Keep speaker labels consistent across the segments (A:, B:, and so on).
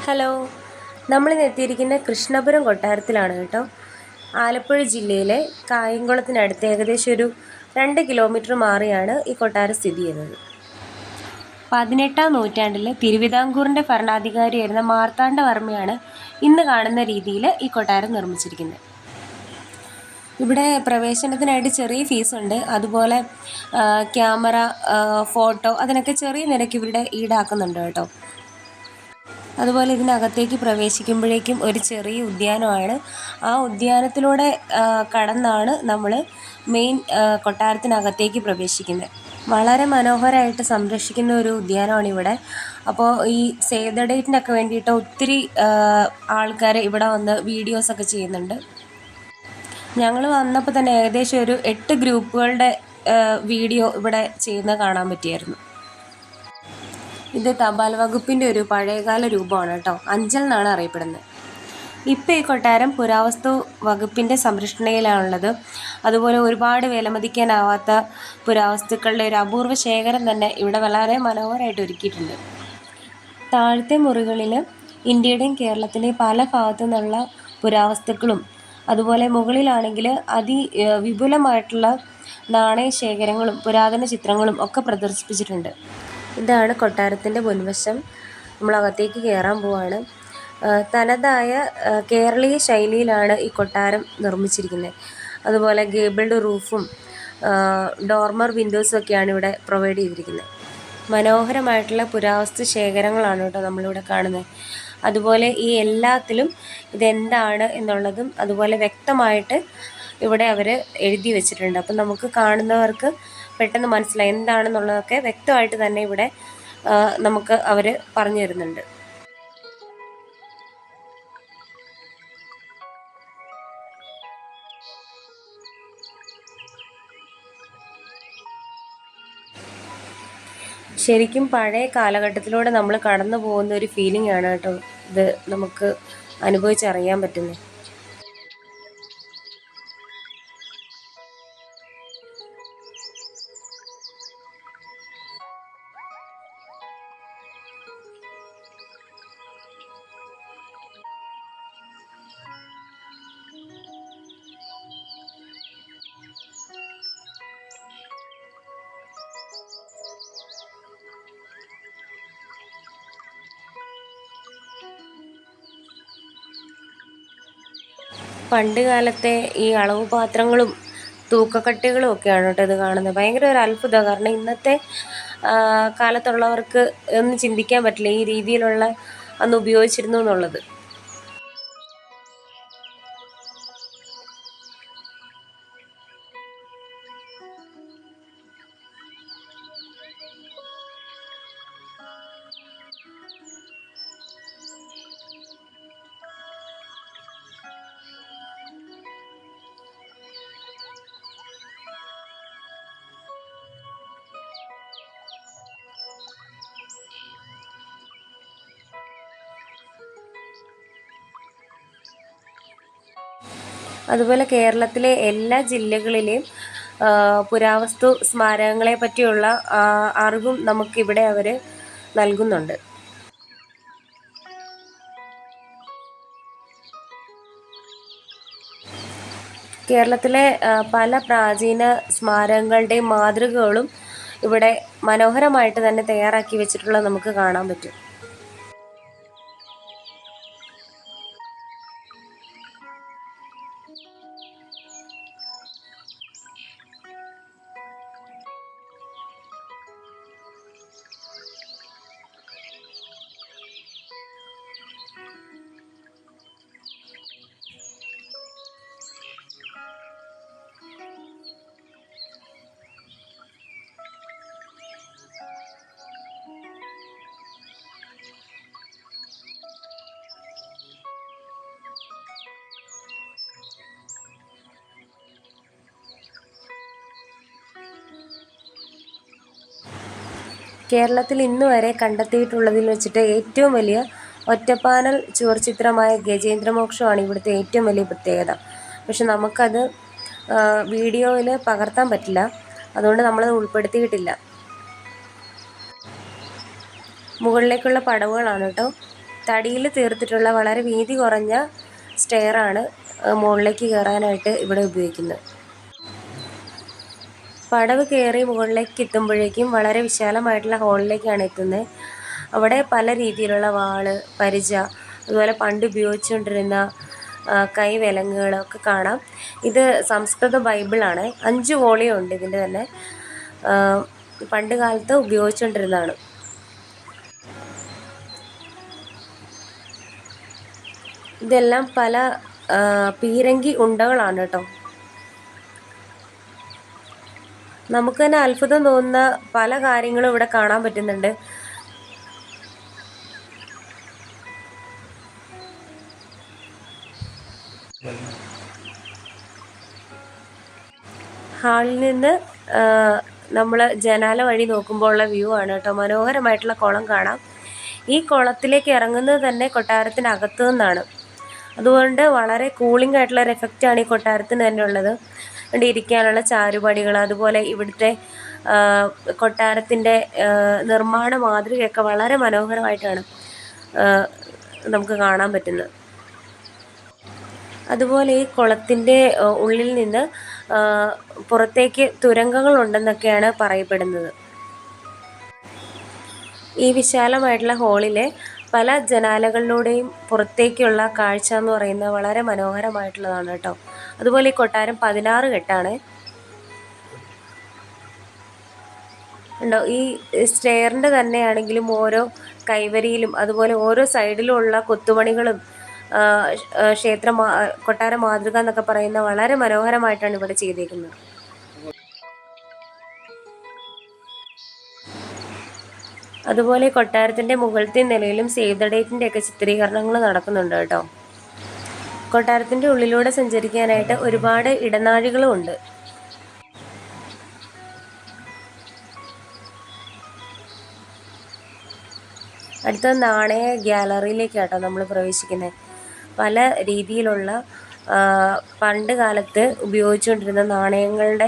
A: Hello, നമ്മളിന്ന് എത്തിയിരിക്കുന്ന കൃഷ്ണപുരം കൊട്ടാരത്തിലാണ് കേട്ടോ. ആലപ്പുഴ ജില്ലയിലെ കായംകുളത്തിനടുത്ത് ഏകദേശം ഒരു 2 കിലോമീറ്റർ മാറിയാണ് ഈ കൊട്ടാരം സ്ഥിതി ചെയ്യുന്നത്. 18-ാം നൂറ്റാണ്ടിൽ തിരുവിതാംകൂറിൻ്റെ ഭരണാധികാരിയായിരുന്ന മാർത്താണ്ഡവർമ്മയാണ് ഇന്ന് കാണുന്ന രീതിയിൽ ഈ കൊട്ടാരം നിർമ്മിച്ചിരിക്കുന്നത്. ഇവിടെ പ്രവേശനത്തിനായിട്ട് ചെറിയ ഫീസുണ്ട്. അതുപോലെ ക്യാമറ, ഫോട്ടോ അതിനൊക്കെ ചെറിയ നിരക്ക് ഇവിടെ ഈടാക്കുന്നുണ്ട് കേട്ടോ. അതുപോലെ ഇതിനകത്തേക്ക് പ്രവേശിക്കുമ്പോഴേക്കും ഒരു ചെറിയ ഉദ്യാനമാണ്. ആ ഉദ്യാനത്തിലൂടെ കടന്നാണ് നമ്മൾ മെയിൻ കൊട്ടാരത്തിനകത്തേക്ക് പ്രവേശിക്കുന്നത്. വളരെ മനോഹരമായിട്ട് സംരക്ഷിക്കുന്ന ഒരു ഉദ്യാനമാണ് ഇവിടെ. അപ്പോൾ ഈ സേവ് ദ ഡേറ്റിനൊക്കെ വേണ്ടിയിട്ട് ഒത്തിരി ആൾക്കാർ ഇവിടെ വന്ന് വീഡിയോസൊക്കെ ചെയ്യുന്നുണ്ട്. ഞങ്ങൾ വന്നപ്പോൾ തന്നെ ഏകദേശം ഒരു 8 ഗ്രൂപ്പുകളുടെ വീഡിയോ ഇവിടെ ചെയ്യുന്നത് കാണാൻ പറ്റിയായിരുന്നു. ഇത് തപാൽ വകുപ്പിൻ്റെ ഒരു പഴയകാല രൂപമാണ് കേട്ടോ. അഞ്ചൽ എന്നാണ് അറിയപ്പെടുന്നത്. ഇപ്പോൾ ഈ കൊട്ടാരം പുരാവസ്തു വകുപ്പിൻ്റെ സംരക്ഷണയിലാണുള്ളത്. അതുപോലെ ഒരുപാട് വിലമതിക്കാനാവാത്ത പുരാവസ്തുക്കളുടെ ഒരു അപൂർവ ശേഖരം തന്നെ ഇവിടെ വളരെ മനോഹരമായിട്ട് ഒരുക്കിയിട്ടുണ്ട്. താഴത്തെ മുറികളിൽ ഇന്ത്യയുടെയും കേരളത്തിൻ്റെയും പല ഭാഗത്തു നിന്നുള്ള പുരാവസ്തുക്കളും, അതുപോലെ മുകളിലാണെങ്കിൽ വിപുലമായിട്ടുള്ള നാണയ ശേഖരങ്ങളും പുരാതന ചിത്രങ്ങളും ഒക്കെ പ്രദർശിപ്പിച്ചിട്ടുണ്ട്. ഇതാണ് കൊട്ടാരത്തിൻ്റെ മുൻവശം. നമ്മളകത്തേക്ക് കയറാൻ പോവാണ്. തനതായ കേരളീയ ശൈലിയിലാണ് ഈ കൊട്ടാരം നിർമ്മിച്ചിരിക്കുന്നത്. അതുപോലെ ഗേബിൾഡ് റൂഫും ഡോർമർ വിൻഡോസും ഒക്കെയാണ് ഇവിടെ പ്രൊവൈഡ് ചെയ്തിരിക്കുന്നത്. മനോഹരമായിട്ടുള്ള പുരാവസ്തു ശേഖരങ്ങളാണ് കേട്ടോ നമ്മളിവിടെ കാണുന്നത്. അതുപോലെ ഈ എല്ലാത്തിലും ഇതെന്താണ് എന്നുള്ളതും അതുപോലെ വ്യക്തമായിട്ട് ഇവിടെ അവർ എഴുതി വെച്ചിട്ടുണ്ട്. അപ്പം നമുക്ക് കാണുന്നവർക്ക് പെട്ടെന്ന് മനസ്സിലായി എന്താണെന്നുള്ളതൊക്കെ വ്യക്തമായിട്ട് തന്നെ ഇവിടെ നമുക്ക് അവർ പറഞ്ഞു തരുന്നുണ്ട്. ശരിക്കും പഴയ കാലഘട്ടത്തിലൂടെ നമ്മൾ കടന്നു പോകുന്ന ഒരു ഫീലിംഗ് ആണ് കേട്ടോ ഇത് നമുക്ക് അനുഭവിച്ചറിയാൻ പറ്റുന്നത്. പണ്ട് കാലത്തെ ഈ അളവ് പാത്രങ്ങളും തൂക്കക്കട്ടികളും ഒക്കെയാണ് കേട്ടോ ഇത് കാണുന്നത്. ഭയങ്കര ഒരു അത്ഭുതമാണ്. കാരണം ഇന്നത്തെ കാലത്തുള്ളവർക്ക് ഒന്നും ചിന്തിക്കാൻ പറ്റില്ല ഈ രീതിയിലുള്ള അന്ന് ഉപയോഗിച്ചിരുന്നു എന്നുള്ളത്. അതുപോലെ കേരളത്തിലെ എല്ലാ ജില്ലകളിലെയും പുരാവസ്തു സ്മാരകങ്ങളെ പറ്റിയുള്ള അറിവും നമുക്കിവിടെ അവർ നൽകുന്നുണ്ട്. കേരളത്തിലെ പല പ്രാചീന സ്മാരകങ്ങളുടെയും മാതൃകകളും ഇവിടെ മനോഹരമായിട്ട് തന്നെ തയ്യാറാക്കി വെച്ചിട്ടുള്ളത് നമുക്ക് കാണാൻ പറ്റും. കേരളത്തിൽ ഇന്ന് വരെ കണ്ടെത്തിയിട്ടുള്ളതിൽ വെച്ചിട്ട് ഏറ്റവും വലിയ ഒറ്റപ്പാനൽ ചുവർച്ചിത്രമായ ഗജേന്ദ്രമോക്ഷമാണ് ഇവിടുത്തെ ഏറ്റവും വലിയ പ്രത്യേകത. പക്ഷെ നമുക്കത് വീഡിയോയിൽ പകർത്താൻ പറ്റില്ല, അതുകൊണ്ട് നമ്മളത് ഉൾപ്പെടുത്തിയിട്ടില്ല. മുകളിലേക്കുള്ള പടവുകളാണ് കേട്ടോ. തടിയിൽ തീർത്തിട്ടുള്ള വളരെ വീതി കുറഞ്ഞ സ്റ്റെയറാണ് മുകളിലേക്ക് കയറാനായിട്ട് ഇവിടെ ഉപയോഗിക്കുന്നത്. പടവ് കയറി മുകളിലേക്ക് എത്തുമ്പോഴേക്കും വളരെ വിശാലമായിട്ടുള്ള ഹോളിലേക്കാണ് എത്തുന്നത്. അവിടെ പല രീതിയിലുള്ള വാള്, പരിച, അതുപോലെ പണ്ട് ഉപയോഗിച്ചുകൊണ്ടിരുന്ന കൈവിലങ്ങുകളൊക്കെ കാണാം. ഇത് സംസ്കൃത ബൈബിളാണ്. 5 വോളിയം ഉണ്ട് ഇതിൻ്റെ തന്നെ. പണ്ട് കാലത്ത് ഉപയോഗിച്ചുകൊണ്ടിരുന്നതാണ്. ഇതെല്ലാം പല പീരങ്കി ഉണ്ടകളാണ് കേട്ടോ. നമുക്ക് തന്നെ അത്ഭുതം തോന്നുന്ന പല കാര്യങ്ങളും ഇവിടെ കാണാൻ പറ്റുന്നുണ്ട്. ഹാളിൽ നിന്ന് നമ്മൾ ജനാല വഴി നോക്കുമ്പോൾ ഉള്ള വ്യൂ ആണ് കേട്ടോ. മനോഹരമായിട്ടുള്ള കുളം കാണാം. ഈ കുളത്തിലേക്ക് ഇറങ്ങുന്നത് തന്നെ കൊട്ടാരത്തിനകത്തു നിന്നാണ്. അതുകൊണ്ട് വളരെ കൂളിംഗ് ആയിട്ടുള്ള ഒരു എഫക്റ്റാണ് ഈ കൊട്ടാരത്തിന് തന്നെ ഉള്ളത്. അതുകൊണ്ട് ഇരിക്കാനുള്ള ചാരുപടികൾ, അതുപോലെ ഇവിടുത്തെ കൊട്ടാരത്തിൻ്റെ നിർമ്മാണ മാതൃകയൊക്കെ വളരെ മനോഹരമായിട്ടാണ് നമുക്ക് കാണാൻ പറ്റുന്നത്. അതുപോലെ ഈ കുളത്തിൻ്റെ ഉള്ളിൽ നിന്ന് പുറത്തേക്ക് തുരങ്കങ്ങളുണ്ടെന്നൊക്കെയാണ് പറയപ്പെടുന്നത്. ഈ വിശാലമായിട്ടുള്ള ഹോളിലെ പല ജനാലകളിലൂടെയും പുറത്തേക്കുള്ള കാഴ്ച എന്ന് പറയുന്നത് വളരെ മനോഹരമായിട്ടുള്ളതാണ് കേട്ടോ. അതുപോലെ ഈ കൊട്ടാരം 16 കെട്ടാണ്. ഉണ്ടോ, ഈ സ്റ്റെയറിൻ്റെ തന്നെയാണെങ്കിലും ഓരോ കൈവരിയിലും അതുപോലെ ഓരോ സൈഡിലുമുള്ള കൊത്തുപണികളും കൊട്ടാര മാതൃക എന്നൊക്കെ പറയുന്ന വളരെ മനോഹരമായിട്ടാണ് ഇവിടെ ചെയ്തേക്കുന്നത്. അതുപോലെ കൊട്ടാരത്തിൻ്റെ മുകളിലത്തെ നിലയിലും സേവ് ദ ഡേറ്റിൻ്റെ ഒക്കെ ചിത്രീകരണങ്ങൾ നടക്കുന്നുണ്ട് കേട്ടോ. കൊട്ടാരത്തിൻ്റെ ഉള്ളിലൂടെ സഞ്ചരിക്കാനായിട്ട് ഒരുപാട് ഇടനാഴികളും ഉണ്ട്. അടുത്ത നാണയ ഗ്യാലറിയിലേക്കാട്ടോ നമ്മൾ പ്രവേശിക്കുന്നത്. പല രീതിയിലുള്ള പണ്ട് കാലത്ത് ഉപയോഗിച്ചുകൊണ്ടിരുന്ന നാണയങ്ങളുടെ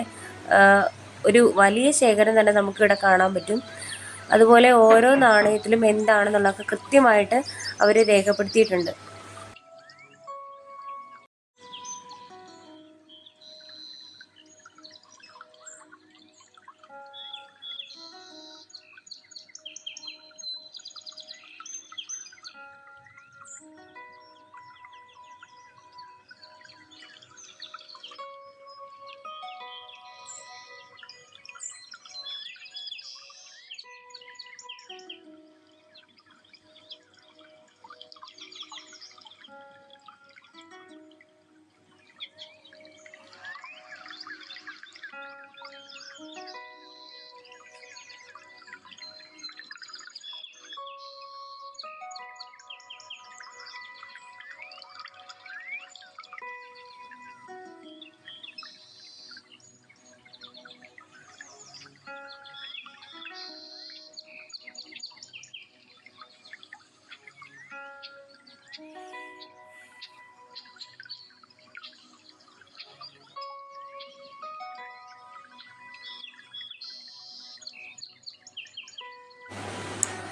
A: ഒരു വലിയ ശേഖരം തന്നെ നമുക്കിവിടെ കാണാൻ പറ്റും. അതുപോലെ ഓരോ നാണയത്തിലും എന്താണെന്നുള്ളതൊക്കെ കൃത്യമായിട്ട് അവർ രേഖപ്പെടുത്തിയിട്ടുണ്ട്.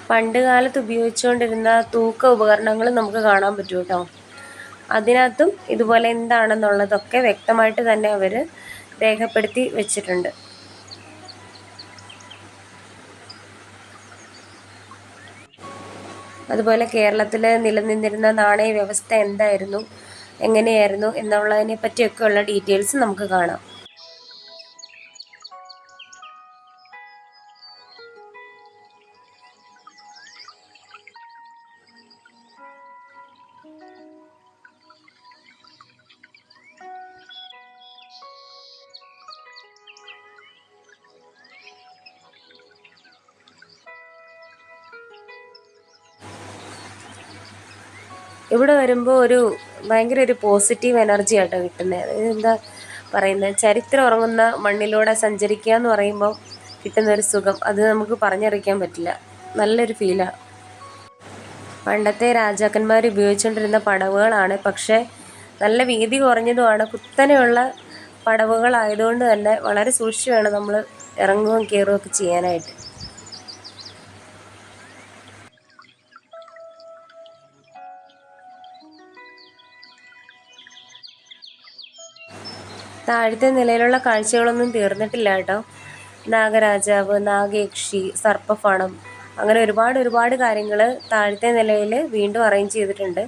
A: പണ്ട് കാലത്ത് ഉപയോഗിച്ചുകൊണ്ടിരുന്ന തൂക്ക ഉപകരണങ്ങൾ നമുക്ക് കാണാൻ പറ്റും കേട്ടോ. അതിനകത്തും ഇതുപോലെ എന്താണെന്നുള്ളതൊക്കെ വ്യക്തമായിട്ട് തന്നെ അവർ രേഖപ്പെടുത്തി വെച്ചിട്ടുണ്ട്. അതുപോലെ കേരളത്തിൽ നിലനിന്നിരുന്ന നാണയ വ്യവസ്ഥ എന്തായിരുന്നു, എങ്ങനെയായിരുന്നു എന്നുള്ളതിനെ പറ്റിയൊക്കെയുള്ള ഡീറ്റെയിൽസ് നമുക്ക് കാണാം. ഇവിടെ വരുമ്പോൾ ഭയങ്കര ഒരു പോസിറ്റീവ് എനർജി ആട്ടോ കിട്ടുന്നത്. എന്താ പറയുന്നത്, ചരിത്രം ഉറങ്ങുന്ന മണ്ണിലൂടെ സഞ്ചരിക്കുക എന്ന് പറയുമ്പോൾ കിട്ടുന്നൊരു സുഖം അത് നമുക്ക് പറഞ്ഞറിയിക്കാൻ പറ്റില്ല. നല്ലൊരു ഫീലാണ്. പണ്ടത്തെ രാജാക്കന്മാർ ഉപയോഗിച്ചുകൊണ്ടിരുന്ന പടവുകളാണ്, പക്ഷേ നല്ല വീതി കുറഞ്ഞതുമാണ്. കുത്തനെയുള്ള പടവുകളായതുകൊണ്ട് തന്നെ വളരെ സൂക്ഷിച്ച് വേണം നമ്മൾ ഇറങ്ങുകയും കയറുകയൊക്കെ ചെയ്യാനായിട്ട്. താഴത്തെ നിലയിലുള്ള കാഴ്ചകളൊന്നും തീർന്നിട്ടില്ല കേട്ടോ. നാഗരാജാവ്, നാഗയക്ഷി, സർപ്പഫണം, അങ്ങനെ ഒരുപാട് കാര്യങ്ങൾ താഴത്തെ നിലയിൽ വീണ്ടും അറേഞ്ച് ചെയ്തിട്ടുണ്ട്.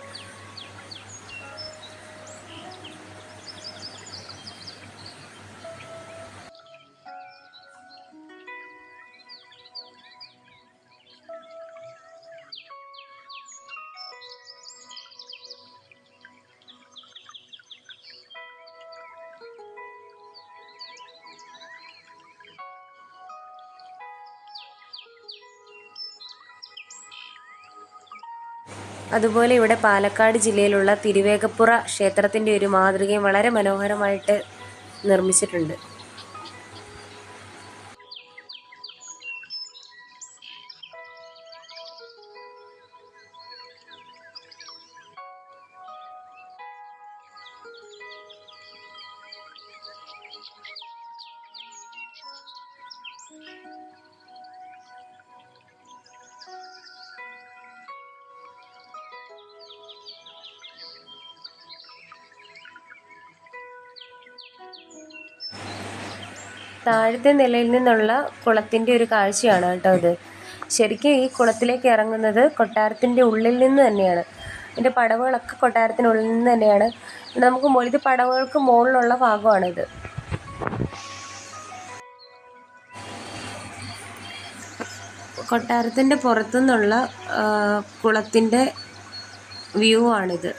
A: അതുപോലെ ഇവിടെ പാലക്കാട് ജില്ലയിലുള്ള തിരുവേഗപ്പുറ ക്ഷേത്രത്തിൻ്റെ ഒരു മാതൃകയും വളരെ മനോഹരമായിട്ട് നിർമ്മിച്ചിട്ടുണ്ട്. താഴത്തെ നിലയിൽ നിന്നുള്ള കുളത്തിൻ്റെ ഒരു കാഴ്ചയാണ് കേട്ടോ ഇത്. ശരിക്കും ഈ കുളത്തിലേക്ക് ഇറങ്ങുന്നത് കൊട്ടാരത്തിൻ്റെ ഉള്ളിൽ നിന്ന് തന്നെയാണ്. ഇതിൻ്റെ പടവുകളൊക്കെ കൊട്ടാരത്തിനുള്ളിൽ നിന്ന് തന്നെയാണ്. നമുക്ക് ഇത് പടവുകൾക്ക് മുകളിലുള്ള ഭാഗമാണിത്. കൊട്ടാരത്തിൻ്റെ പുറത്തുനിന്നുള്ള കുളത്തിൻ്റെ വ്യൂ ആണിത്.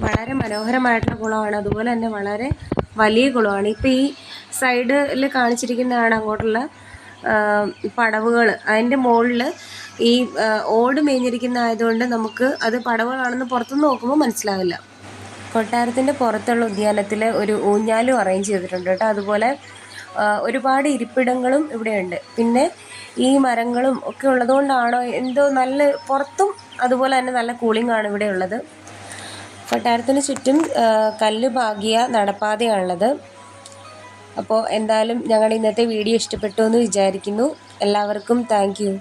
A: വളരെ മനോഹരമായിട്ടുള്ള കുളമാണ്, അതുപോലെ തന്നെ വളരെ വലിയ കുളമാണ്. ഇപ്പോൾ ഈ സൈഡിൽ കാണിച്ചിരിക്കുന്നതാണ് അങ്ങോട്ടുള്ള പടവുകൾ. അതിൻ്റെ മുകളിൽ ഈ ഓട് മേഞ്ഞിരിക്കുന്ന ആയതുകൊണ്ട് നമുക്ക് അത് പടവുകളാണെന്ന് പുറത്തുനിന്ന് നോക്കുമ്പോൾ മനസ്സിലാവില്ല. കൊട്ടാരത്തിൻ്റെ പുറത്തുള്ള ഉദ്യാനത്തിൽ ഒരു ഊഞ്ഞാലും അറേഞ്ച് ചെയ്തിട്ടുണ്ട് കേട്ടോ. അതുപോലെ ഒരുപാട് ഇരിപ്പിടങ്ങളും ഇവിടെയുണ്ട്. പിന്നെ ഈ മരങ്ങളും ഒക്കെ ഉള്ളതുകൊണ്ടാണോ എന്തോ നല്ല പുറത്തും അതുപോലെ തന്നെ നല്ല കൂളിംഗ് ആണ് ഇവിടെ ഉള്ളത്. കൊട്ടാരത്തിന് ചുറ്റും കല്ല് പാകിയ നടപ്പാതയാണുള്ളത്. അപ്പോൾ എന്തായാലും ഞങ്ങളുടെ ഇന്നത്തെ വീഡിയോ ഇഷ്ടപ്പെട്ടു എന്ന് വിചാരിക്കുന്നു. എല്ലാവർക്കും താങ്ക് യു.